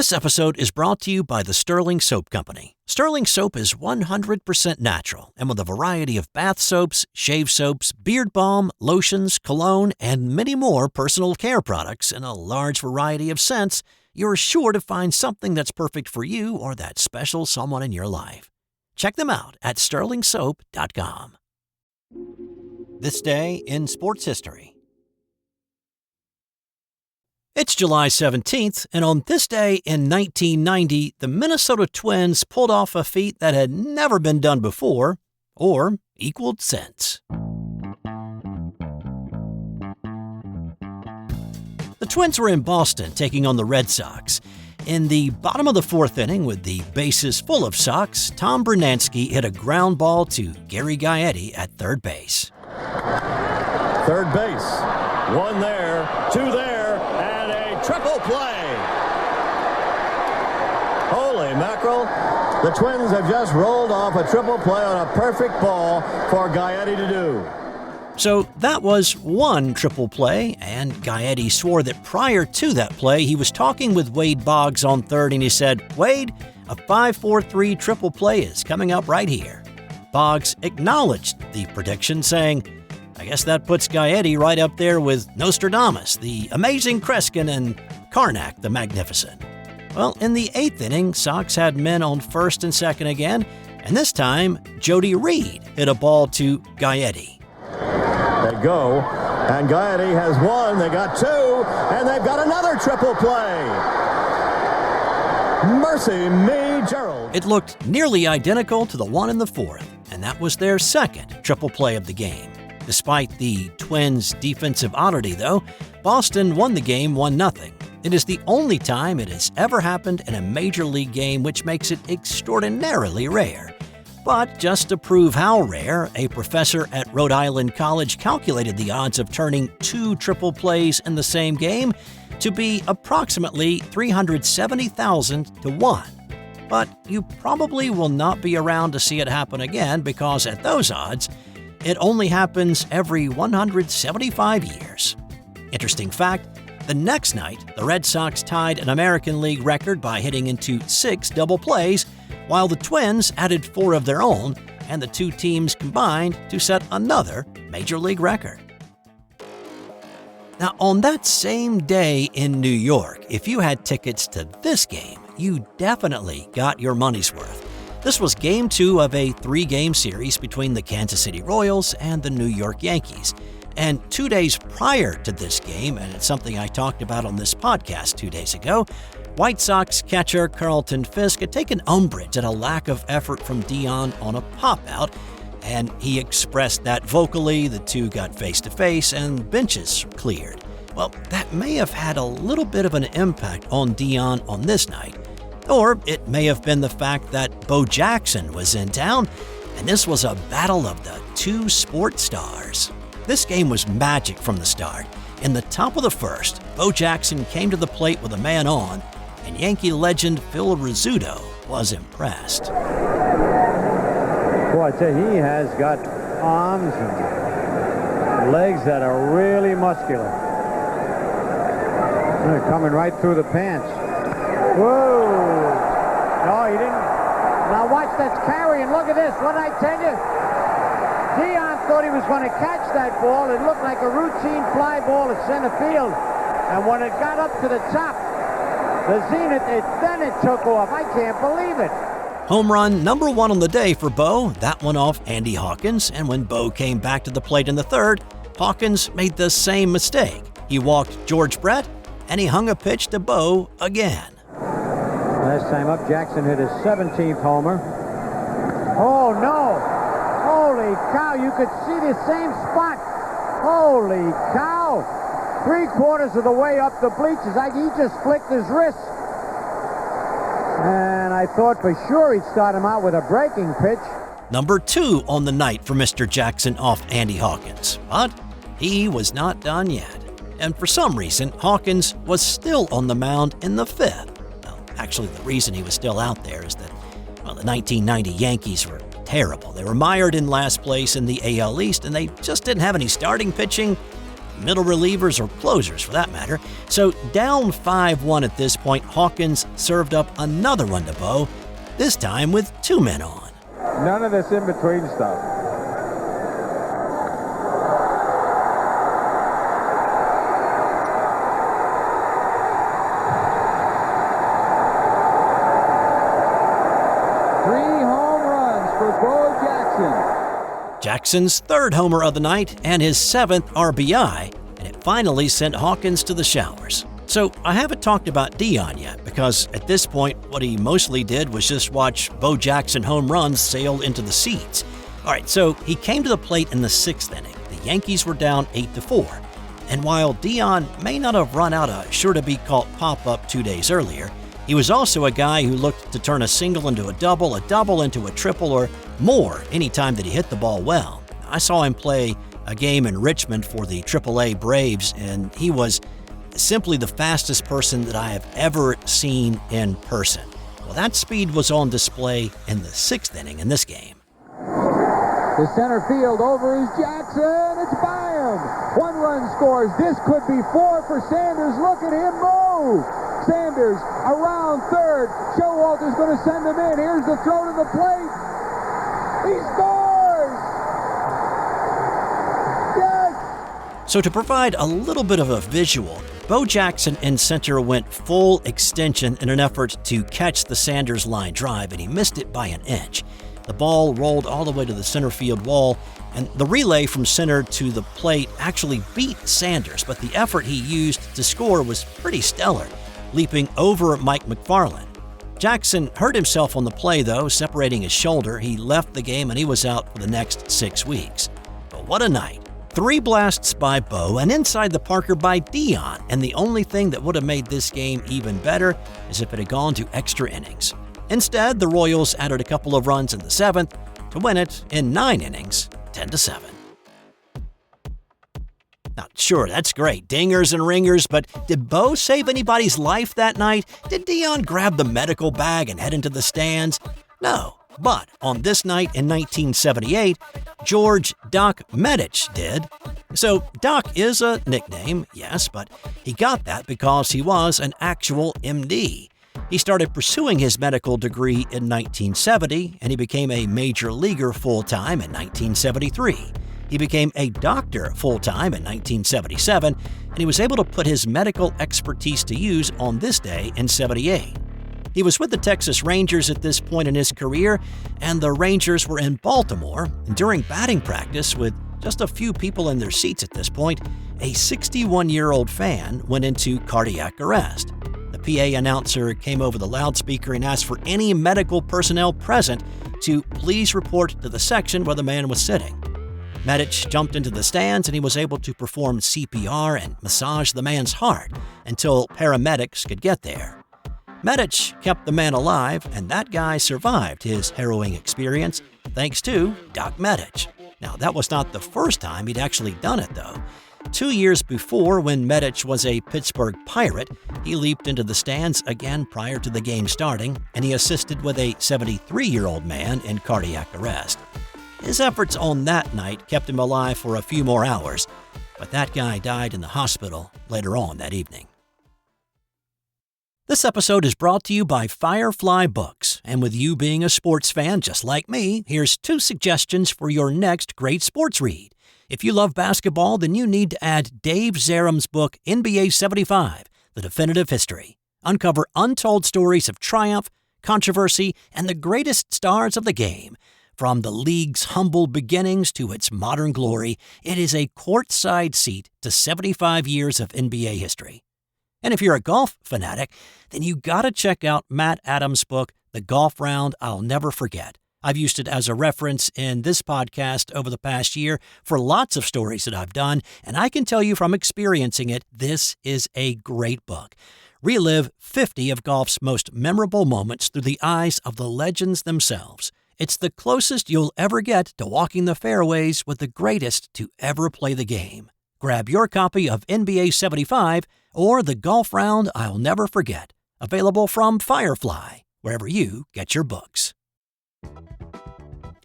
This episode is brought to you by the Sterling Soap Company. Sterling Soap is 100% natural and with a variety of bath soaps, shave soaps, beard balm, lotions, cologne, and many more personal care products in a large variety of scents, you're sure to find something that's perfect for you or that special someone in your life. Check them out at sterlingsoap.com. This day in sports history. It's July 17th, and on this day in 1990, the Minnesota Twins pulled off a feat that had never been done before, or equaled since. The Twins were in Boston taking on the Red Sox. In the bottom of the fourth inning, with the bases full of Sox, Tom Brunansky hit a ground ball to Gary Gaetti at third base. Third base, one there, two there. Triple play. Holy mackerel. The Twins have just rolled off a triple play on a perfect ball for Gaetti to do. So that was one triple play, and Gaetti swore that prior to that play, he was talking with Wade Boggs on third, and he said, "Wade, a 5-4-3 triple play is coming up right here." Boggs acknowledged the prediction, saying, "I guess that puts Gaetti right up there with Nostradamus, the amazing Kreskin, and Karnak, the magnificent." Well, in the eighth inning, Sox had men on first and second again, and this time, Jody Reed hit a ball to Gaetti. They go, and Gaetti has one, they got two, and they've got another triple play. Mercy me, Gerald. It looked nearly identical to the one in the fourth, and that was their second triple play of the game. Despite the Twins' defensive oddity, though, Boston won the game 1-0. It is the only time it has ever happened in a Major League game, which makes it extraordinarily rare. But just to prove how rare, a professor at Rhode Island College calculated the odds of turning two triple plays in the same game to be approximately 370,000 to 1. But you probably will not be around to see it happen again because at those odds, it only happens every 175 years. Interesting fact, the next night, the Red Sox tied an American League record by hitting into 6 double plays, while the Twins added 4 of their own, and the two teams combined to set another Major League record. Now, on that same day in New York, if you had tickets to this game, you definitely got your money's worth. This was Game 2 of a 3-game series between the Kansas City Royals and the New York Yankees. And 2 days prior to this game, and it's something I talked about on this podcast 2 days ago, White Sox catcher Carlton Fisk had taken umbrage at a lack of effort from Deion on a pop-out, and he expressed that vocally. The two got face-to-face, and benches cleared. Well, that may have had a little bit of an impact on Deion on this night. Or it may have been the fact that Bo Jackson was in town, and this was a battle of the two sports stars. This game was magic from the start. In the top of the first, Bo Jackson came to the plate with a man on, and Yankee legend Phil Rizzuto was impressed. Boy, I tell you, he has got arms and legs that are really muscular. They're coming right through the pants. Whoa! No, he didn't. Now watch, that's carrying. Look at this. What did I tell you? Deion thought he was going to catch that ball. It looked like a routine fly ball at center field. And when it got up to the top, the zenith, then it took off. I can't believe it. Home run number 1 on the day for Bo, that one off Andy Hawkins. And when Bo came back to the plate in the third, Hawkins made the same mistake. He walked George Brett, and he hung a pitch to Bo again. Last time up, Jackson hit his 17th homer. Oh, no. Holy cow, you could see the same spot. Holy cow. 3/4 of the way up the bleachers. He just flicked his wrist. And I thought for sure he'd start him out with a breaking pitch. Number 2 on the night for Mr. Jackson off Andy Hawkins. But he was not done yet. And for some reason, Hawkins was still on the mound in the 5th. Actually, the reason he was still out there is that, the 1990 Yankees were terrible. They were mired in last place in the AL East, and they just didn't have any starting pitching. middle relievers or closers for that matter. So down 5-1 at this point, Hawkins served up another run to Bo, this time with 2 men on. None of this in-between stuff. Jackson's 3rd homer of the night and his 7th RBI, and it finally sent Hawkins to the showers. So I haven't talked about Deion yet because at this point what he mostly did was just watch Bo Jackson home runs sail into the seats. Alright, so he came to the plate in the 6th inning. The Yankees were down 8-4. And while Deion may not have run out a sure-to-be-caught pop-up 2 days earlier, he was also a guy who looked to turn a single into a double into a triple, or more anytime that he hit the ball well. I saw him play a game in Richmond for the AAA Braves, and he was simply the fastest person that I have ever seen in person. Well, that speed was on display in the 6th inning in this game. The center field over is Jackson. It's by him. 1 run scores. This could be 4 for Sanders. Look at him move. Sanders around 3rd. Showalter's going to send him in. Here's the throw to the plate. He scores! Yes! So to provide a little bit of a visual, Bo Jackson in center went full extension in an effort to catch the Sanders line drive, and he missed it by an inch. The ball rolled all the way to the center field wall, and the relay from center to the plate actually beat Sanders, but the effort he used to score was pretty stellar, leaping over Mike McFarland. Jackson hurt himself on the play, though, separating his shoulder. He left the game and he was out for the next 6 weeks. But what a night. 3 blasts by Bo and inside the Parker by Deion, and the only thing that would have made this game even better is if it had gone to extra innings. Instead, the Royals added a couple of runs in the 7th to win it in 9 innings, 10-7. Now, sure, that's great, dingers and ringers, but did Bo save anybody's life that night? Did Deion grab the medical bag and head into the stands? No, but on this night in 1978, George Doc Medich did. So Doc is a nickname, yes, but he got that because he was an actual MD. He started pursuing his medical degree in 1970, and he became a major leaguer full-time in 1973. He became a doctor full-time in 1977, and he was able to put his medical expertise to use on this day in 78. He was with the Texas Rangers at this point in his career, and the Rangers were in Baltimore, and during batting practice, with just a few people in their seats at this point, a 61-year-old fan went into cardiac arrest. The PA announcer came over the loudspeaker and asked for any medical personnel present to please report to the section where the man was sitting. Medich jumped into the stands and he was able to perform CPR and massage the man's heart until paramedics could get there. Medich kept the man alive, and that guy survived his harrowing experience thanks to Doc Medich. Now, that was not the first time he'd actually done it, though. 2 years before, when Medich was a Pittsburgh Pirate, he leaped into the stands again prior to the game starting, and he assisted with a 73-year-old man in cardiac arrest. His efforts on that night kept him alive for a few more hours, but that guy died in the hospital later on that evening. This episode is brought to you by Firefly Books, and with you being a sports fan just like me, here's 2 suggestions for your next great sports read. If you love basketball, then you need to add Dave Zarum's book, NBA 75, The Definitive History. Uncover untold stories of triumph, controversy, and the greatest stars of the game. From the league's humble beginnings to its modern glory, it is a courtside seat to 75 years of NBA history. And if you're a golf fanatic, then you gotta check out Matt Adams' book, The Golf Round I'll Never Forget. I've used it as a reference in this podcast over the past year for lots of stories that I've done, and I can tell you from experiencing it, this is a great book. Relive 50 of golf's most memorable moments through the eyes of the legends themselves. It's the closest you'll ever get to walking the fairways with the greatest to ever play the game. Grab your copy of NBA 75 or The Golf Round I'll Never Forget, available from Firefly, wherever you get your books.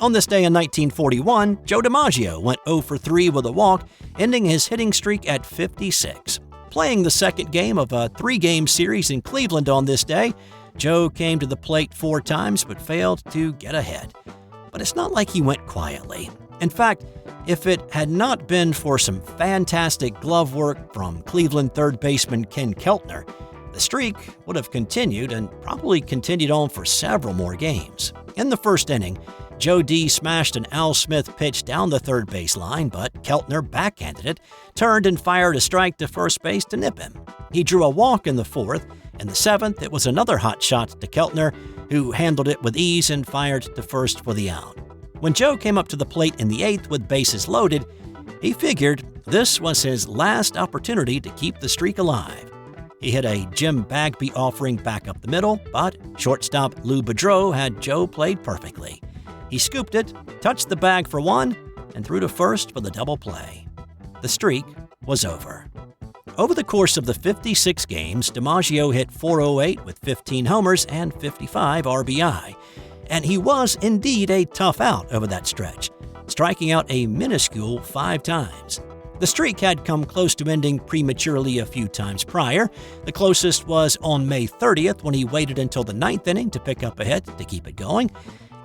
On this day in 1941, Joe Dimaggio went 0 for 3 with a walk, ending his hitting streak at 56. Playing the second game of a 3-game series in Cleveland on this day, Joe came to the plate 4 times but failed to get ahead. But it's not like he went quietly. In fact, if it had not been for some fantastic glove work from Cleveland third baseman Ken Keltner, the streak would have continued and probably continued on for several more games. In the first inning, Joe D smashed an Al Smith pitch down the third base line, but Keltner backhanded it, turned and fired a strike to first base to nip him. He drew a walk in the fourth. In the seventh, it was another hot shot to Keltner, who handled it with ease and fired to first for the out. When Joe came up to the plate in the eighth with bases loaded, he figured this was his last opportunity to keep the streak alive. He hit a Jim Bagby offering back up the middle, but shortstop Lou Boudreau had Joe played perfectly. He scooped it, touched the bag for one, and threw to first for the double play. The streak was over. Over the course of the 56 games, Dimaggio hit .408 with 15 homers and 55 RBI, and he was indeed a tough out over that stretch, striking out a minuscule 5 times. The streak had come close to ending prematurely a few times prior. The closest was on May 30th when he waited until the 9th inning to pick up a hit to keep it going.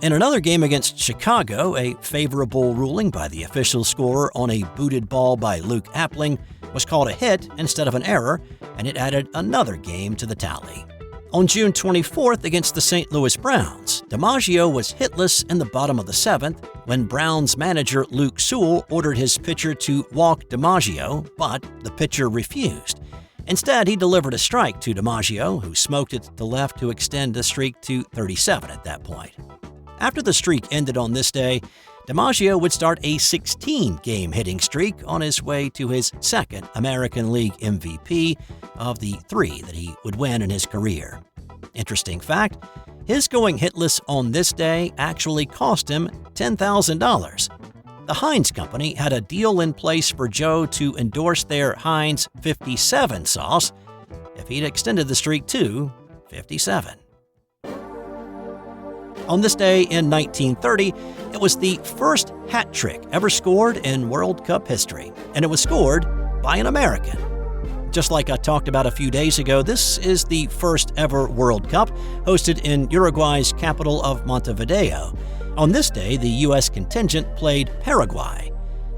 In another game against Chicago, a favorable ruling by the official scorer on a booted ball by Luke Appling was called a hit instead of an error, and it added another game to the tally. On June 24th against the St. Louis Browns, Dimaggio was hitless in the bottom of the 7th when Browns manager Luke Sewell ordered his pitcher to walk Dimaggio, but the pitcher refused. Instead, he delivered a strike to Dimaggio, who smoked it to left to extend the streak to 37 at that point. After the streak ended on this day, Dimaggio would start a 16-game hitting streak on his way to his second American League MVP of the 3 that he would win in his career. Interesting fact, his going hitless on this day actually cost him $10,000. The Heinz Company had a deal in place for Joe to endorse their Heinz 57 sauce if he'd extended the streak to 57. On this day in 1930, it was the first hat trick ever scored in World Cup history, and it was scored by an American. Just like I talked about a few days ago, this is the first ever World Cup hosted in Uruguay's capital of Montevideo. On this day, the U.S. contingent played Paraguay.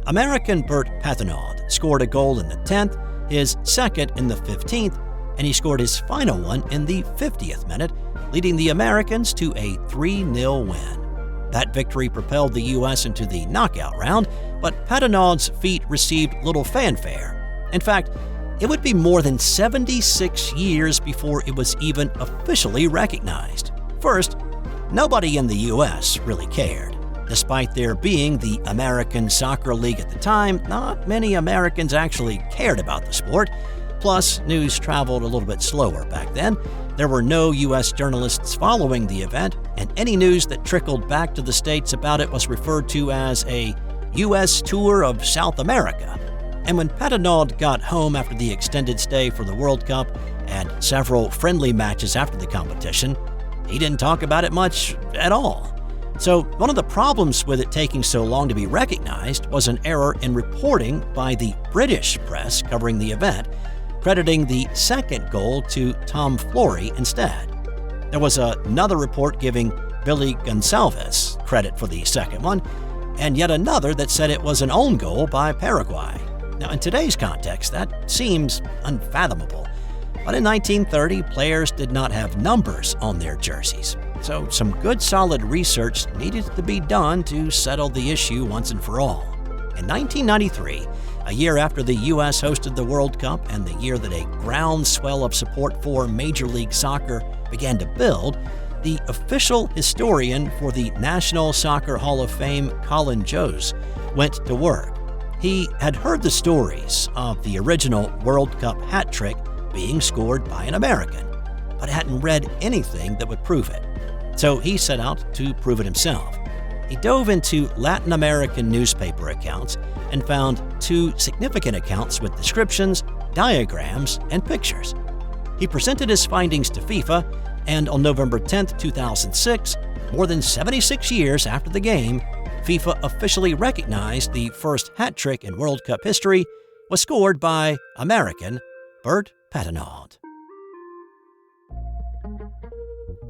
American Bert Patenaude scored a goal in the 10th, his second in the 15th, and he scored his final one in the 50th minute, leading the Americans to a 3-0 win. That victory propelled the U.S. into the knockout round, but Patenaude's feat received little fanfare. In fact, it would be more than 76 years before it was even officially recognized. First, nobody in the U.S. really cared. Despite there being the American Soccer League at the time, not many Americans actually cared about the sport. Plus, news traveled a little bit slower back then. There were no U.S. journalists following the event, and any news that trickled back to the States about it was referred to as a U.S. tour of South America. And when Patenaude got home after the extended stay for the World Cup and several friendly matches after the competition, he didn't talk about it much at all. So one of the problems with it taking so long to be recognized was an error in reporting by the British press covering the event, crediting the second goal to Tom Flory instead. There was another report giving Billy Gonçalves credit for the second one, and yet another that said it was an own goal by Paraguay. Now, in today's context, that seems unfathomable. But in 1930, players did not have numbers on their jerseys. So some good solid research needed to be done to settle the issue once and for all. In 1993, a year after the U.S. hosted the World Cup and the year that a groundswell of support for Major League Soccer began to build, the official historian for the National Soccer Hall of Fame, Colin Jost, went to work. He had heard the stories of the original World Cup hat trick being scored by an American, but hadn't read anything that would prove it. So he set out to prove it himself. He dove into Latin American newspaper accounts and found 2 significant accounts with descriptions, diagrams, and pictures. He presented his findings to FIFA, and on November 10, 2006, More than 76 years after the game, FIFA officially recognized the first hat trick in World Cup history was scored by American Bert Patenaude.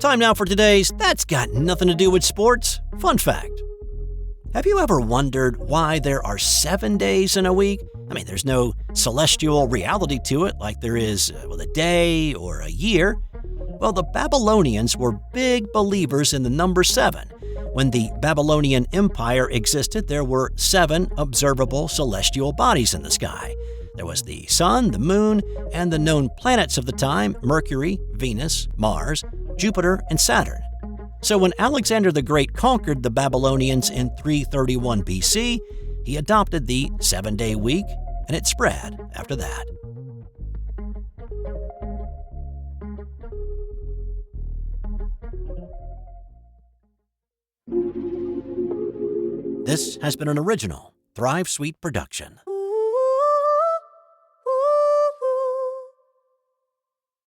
Time now for today's That's Got Nothing to Do with Sports fun fact. Have you ever wondered why there are 7 days in a week? I mean, there's no celestial reality to it like there is with a day or a year. Well, the Babylonians were big believers in the number 7. When the Babylonian Empire existed, there were 7 observable celestial bodies in the sky. There was the Sun, the Moon, and the known planets of the time, Mercury, Venus, Mars, Jupiter, and Saturn. So when Alexander the Great conquered the Babylonians in 331 BC, he adopted the 7-day week, and it spread after that. This has been an original Thrive Suite production.